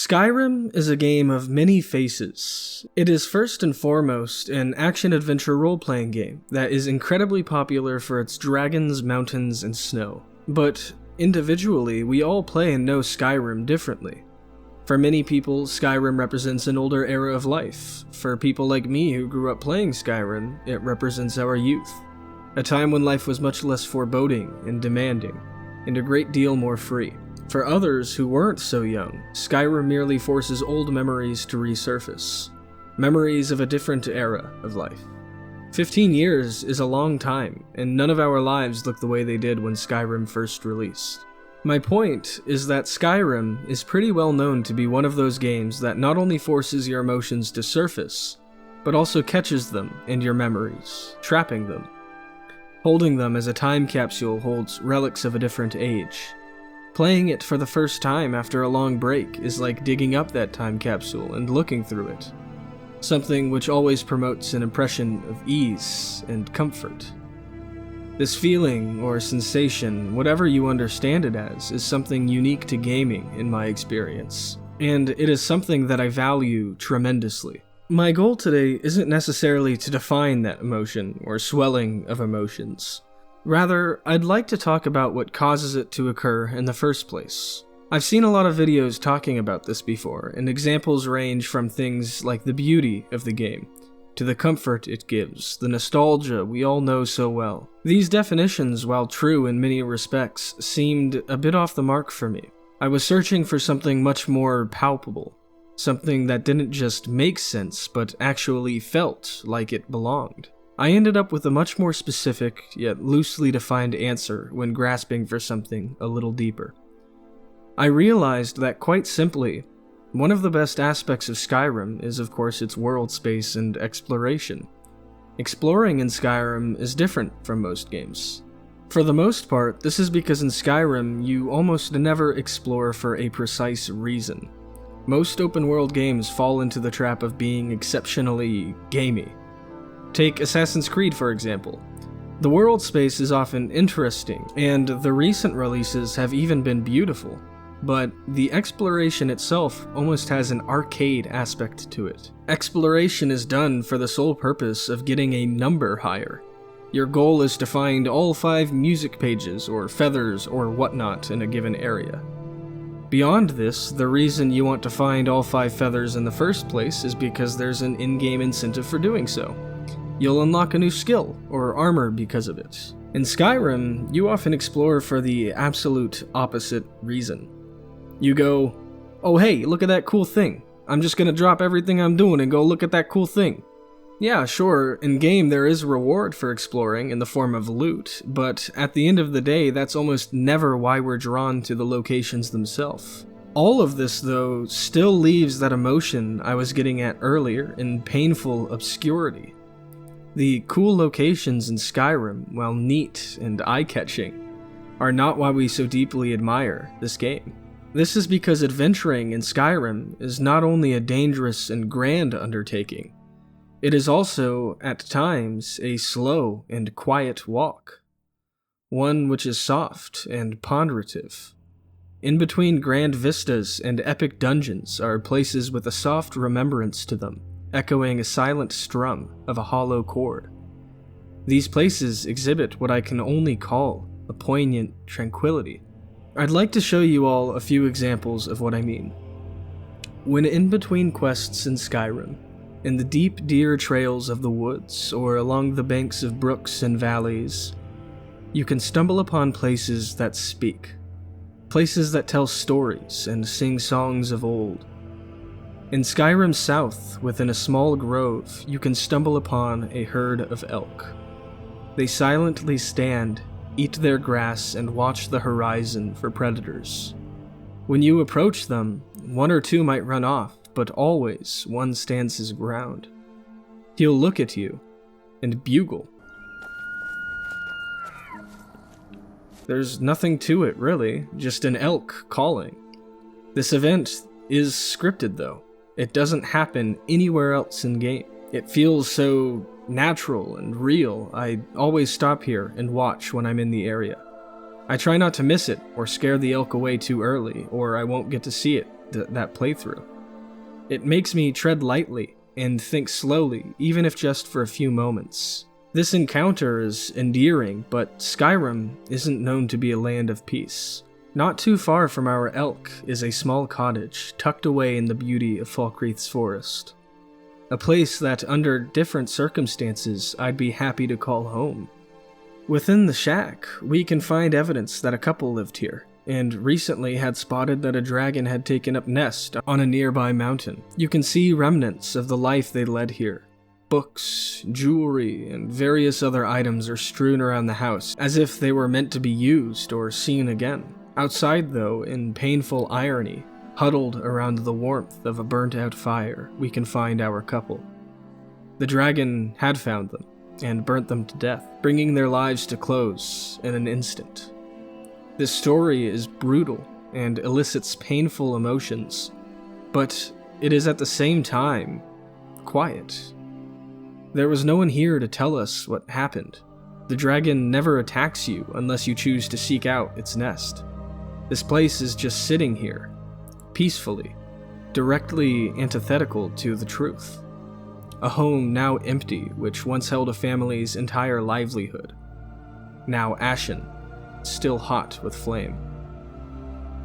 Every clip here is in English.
Skyrim is a game of many faces. It is first and foremost an action-adventure role-playing game that is incredibly popular for its dragons, mountains, and snow. But individually, we all play and know Skyrim differently. For many people, Skyrim represents an older era of life. For people like me who grew up playing Skyrim, it represents our youth. A time when life was much less foreboding and demanding, and a great deal more free. For others who weren't so young, Skyrim merely forces old memories to resurface. Memories of a different era of life. 15 years is a long time, and none of our lives look the way they did when Skyrim first released. My point is that Skyrim is pretty well known to be one of those games that not only forces your emotions to surface, but also catches them in your memories, trapping them. Holding them as a time capsule holds relics of a different age. Playing it for the first time after a long break is like digging up that time capsule and looking through it. Something which always promotes an impression of ease and comfort. This feeling or sensation, whatever you understand it as, is something unique to gaming in my experience, and it is something that I value tremendously. My goal today isn't necessarily to define that emotion or swelling of emotions. Rather, I'd like to talk about what causes it to occur in the first place. I've seen a lot of videos talking about this before, and examples range from things like the beauty of the game, to the comfort it gives, the nostalgia we all know so well. These definitions, while true in many respects, seemed a bit off the mark for me. I was searching for something much more palpable, something that didn't just make sense, but actually felt like it belonged. I ended up with a much more specific, yet loosely defined answer when grasping for something a little deeper. I realized that quite simply, one of the best aspects of Skyrim is of course its world space and exploration. Exploring in Skyrim is different from most games. For the most part, this is because in Skyrim you almost never explore for a precise reason. Most open world games fall into the trap of being exceptionally gamey. Take Assassin's Creed, for example. The world space is often interesting, and the recent releases have even been beautiful, but the exploration itself almost has an arcade aspect to it. Exploration is done for the sole purpose of getting a number higher. Your goal is to find all 5 music pages, or feathers, or whatnot in a given area. Beyond this, the reason you want to find all 5 feathers in the first place is because there's an in-game incentive for doing so. You'll unlock a new skill or armor because of it. In Skyrim, you often explore for the absolute opposite reason. You go, oh hey, look at that cool thing. I'm just gonna drop everything I'm doing and go look at that cool thing. Yeah, sure, in-game there is reward for exploring in the form of loot, but at the end of the day, that's almost never why we're drawn to the locations themselves. All of this, though, still leaves that emotion I was getting at earlier in painful obscurity. The cool locations in Skyrim, while neat and eye-catching, are not why we so deeply admire this game. This is because adventuring in Skyrim is not only a dangerous and grand undertaking, it is also, at times, a slow and quiet walk. One which is soft and ponderative. In between grand vistas and epic dungeons are places with a soft remembrance to them, echoing a silent strum of a hollow chord. These places exhibit what I can only call a poignant tranquility. I'd like to show you all a few examples of what I mean. When in between quests in Skyrim, in the deep deer trails of the woods, or along the banks of brooks and valleys, you can stumble upon places that speak. Places that tell stories and sing songs of old. In Skyrim South, within a small grove, you can stumble upon a herd of elk. They silently stand, eat their grass, and watch the horizon for predators. When you approach them, 1 or 2 might run off, but always one stands his ground. He'll look at you and bugle. There's nothing to it, really, just an elk calling. This event is scripted, though. It doesn't happen anywhere else in-game. It feels so natural and real, I always stop here and watch when I'm in the area. I try not to miss it or scare the elk away too early, or I won't get to see it that playthrough. It makes me tread lightly and think slowly, even if just for a few moments. This encounter is endearing, but Skyrim isn't known to be a land of peace. Not too far from our elk is a small cottage tucked away in the beauty of Falkreath's forest. A place that, under different circumstances, I'd be happy to call home. Within the shack, we can find evidence that a couple lived here, and recently had spotted that a dragon had taken up nest on a nearby mountain. You can see remnants of the life they led here. Books, jewelry, and various other items are strewn around the house, as if they were meant to be used or seen again. Outside, though, in painful irony, huddled around the warmth of a burnt-out fire, we can find our couple. The dragon had found them, and burnt them to death, bringing their lives to close in an instant. This story is brutal and elicits painful emotions, but it is at the same time quiet. There was no one here to tell us what happened. The dragon never attacks you unless you choose to seek out its nest. This place is just sitting here, peacefully, directly antithetical to the truth. A home now empty, which once held a family's entire livelihood. Now ashen, still hot with flame.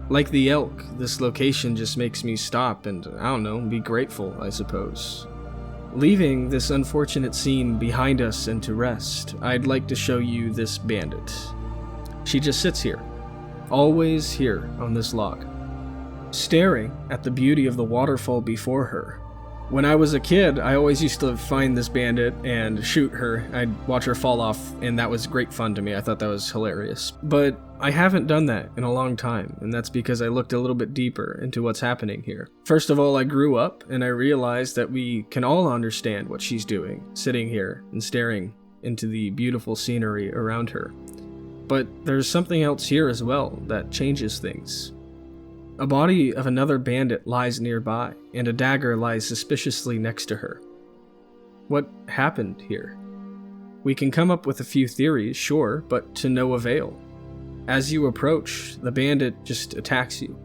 Like the elk, this location just makes me stop and, be grateful, I suppose. Leaving this unfortunate scene behind us and to rest, I'd like to show you this bandit. She just sits here, always here on this log, staring at the beauty of the waterfall before her. When I was a kid, I always used to find this bandit and shoot her. I'd watch her fall off, and that was great fun to me. I thought that was hilarious. But I haven't done that in a long time, and that's because I looked a little bit deeper into what's happening here. First of all, I grew up, and I realized that we can all understand what she's doing, sitting here and staring into the beautiful scenery around her. But there's something else here as well that changes things. A body of another bandit lies nearby, and a dagger lies suspiciously next to her. What happened here? We can come up with a few theories, sure, but to no avail. As you approach, the bandit just attacks you.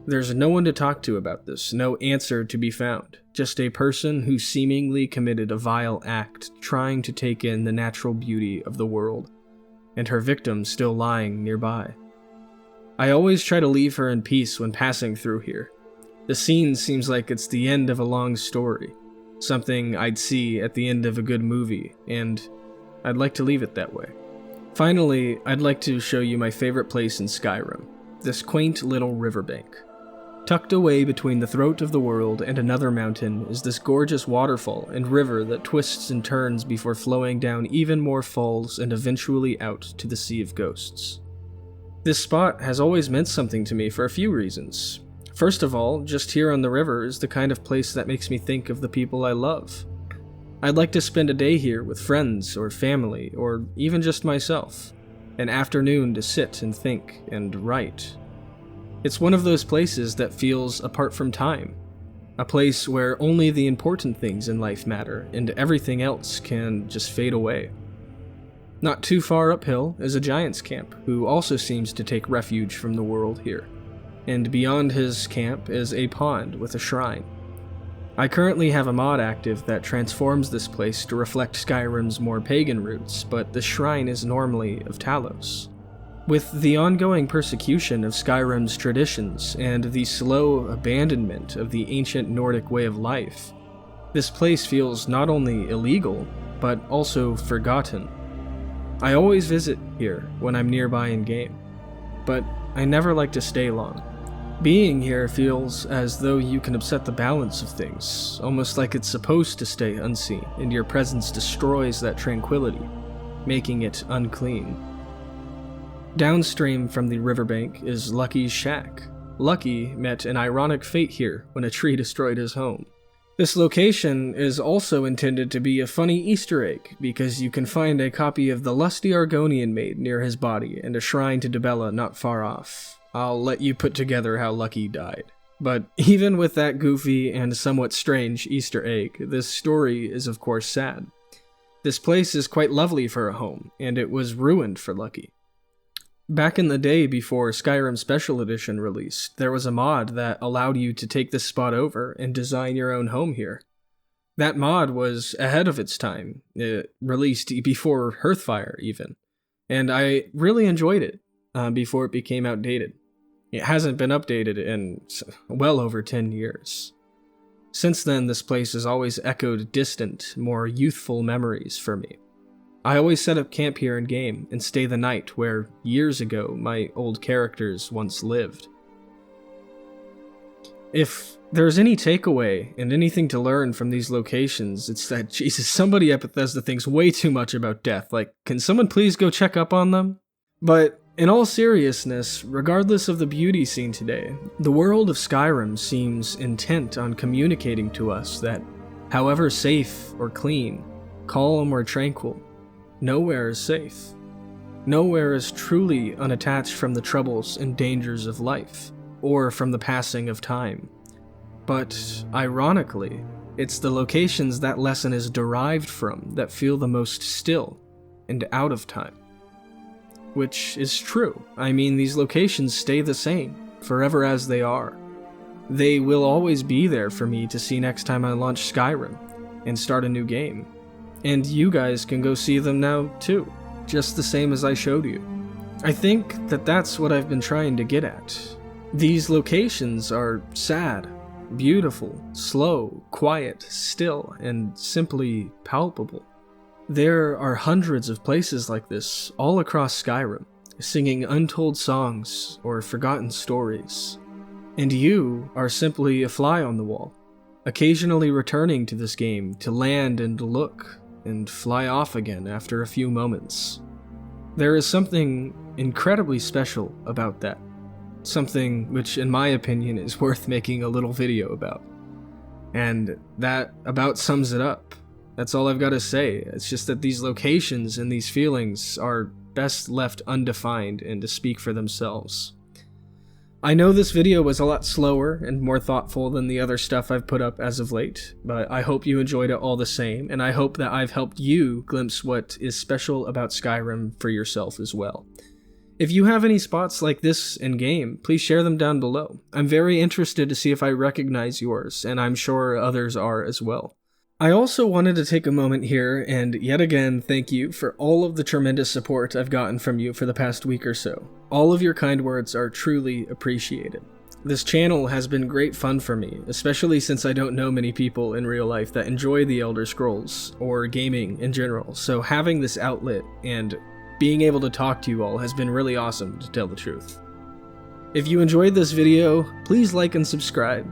There's no one to talk to about this, no answer to be found, just a person who seemingly committed a vile act trying to take in the natural beauty of the world, and her victim still lying nearby. I always try to leave her in peace when passing through here. The scene seems like it's the end of a long story, something I'd see at the end of a good movie, and I'd like to leave it that way. Finally, I'd like to show you my favorite place in Skyrim, this quaint little riverbank. Tucked away between the throat of the world and another mountain is this gorgeous waterfall and river that twists and turns before flowing down even more falls and eventually out to the Sea of Ghosts. This spot has always meant something to me for a few reasons. First of all, just here on the river is the kind of place that makes me think of the people I love. I'd like to spend a day here with friends or family, or even just myself. An afternoon to sit and think and write. It's one of those places that feels apart from time. A place where only the important things in life matter, and everything else can just fade away. Not too far uphill is a giant's camp, who also seems to take refuge from the world here. And beyond his camp is a pond with a shrine. I currently have a mod active that transforms this place to reflect Skyrim's more pagan roots, but the shrine is normally of Talos. With the ongoing persecution of Skyrim's traditions and the slow abandonment of the ancient Nordic way of life, this place feels not only illegal, but also forgotten. I always visit here when I'm nearby in-game, but I never like to stay long. Being here feels as though you can upset the balance of things, almost like it's supposed to stay unseen, and your presence destroys that tranquility, making it unclean. Downstream from the riverbank is Lucky's shack. Lucky met an ironic fate here when a tree destroyed his home. This location is also intended to be a funny Easter egg, because you can find a copy of the lusty Argonian maid near his body and a shrine to Dibella not far off. I'll let you put together how Lucky died. But even with that goofy and somewhat strange Easter egg, this story is of course sad. This place is quite lovely for a home, and it was ruined for Lucky. Back in the day before Skyrim Special Edition released, there was a mod that allowed you to take this spot over and design your own home here. That mod was ahead of its time. It released before Hearthfire, even. And I really enjoyed it before it became outdated. It hasn't been updated in well over 10 years. Since then, this place has always echoed distant, more youthful memories for me. I always set up camp here in-game and stay the night where, years ago, my old characters once lived. If there's any takeaway and anything to learn from these locations, it's that, Jesus, somebody at Bethesda thinks way too much about death. Like, can someone please go check up on them? But in all seriousness, regardless of the beauty seen today, the world of Skyrim seems intent on communicating to us that, however safe or clean, calm or tranquil, nowhere is safe. Nowhere is truly unattached from the troubles and dangers of life, or from the passing of time. But, ironically, it's the locations that lesson is derived from that feel the most still and out of time. Which is true. I mean, these locations stay the same, forever as they are. They will always be there for me to see next time I launch Skyrim and start a new game. And you guys can go see them now too, just the same as I showed you. I think that that's what I've been trying to get at. These locations are sad, beautiful, slow, quiet, still, and simply palpable. There are hundreds of places like this all across Skyrim, singing untold songs or forgotten stories. And you are simply a fly on the wall, occasionally returning to this game to land and look, and fly off again after a few moments. There is something incredibly special about that. Something which, in my opinion, is worth making a little video about. And that about sums it up. That's all I've got to say. It's just that these locations and these feelings are best left undefined and to speak for themselves. I know this video was a lot slower and more thoughtful than the other stuff I've put up as of late, but I hope you enjoyed it all the same, and I hope that I've helped you glimpse what is special about Skyrim for yourself as well. If you have any spots like this in-game, please share them down below. I'm very interested to see if I recognize yours, and I'm sure others are as well. I also wanted to take a moment here and yet again thank you for all of the tremendous support I've gotten from you for the past week or so. All of your kind words are truly appreciated. This channel has been great fun for me, especially since I don't know many people in real life that enjoy the Elder Scrolls or gaming in general, so having this outlet and being able to talk to you all has been really awesome, to tell the truth. If you enjoyed this video, please like and subscribe.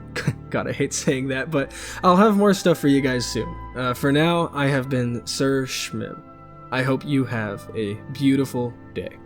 God, I hate saying that, but I'll have more stuff for you guys soon. For now, I have been Sir Schmib. I hope you have a beautiful day.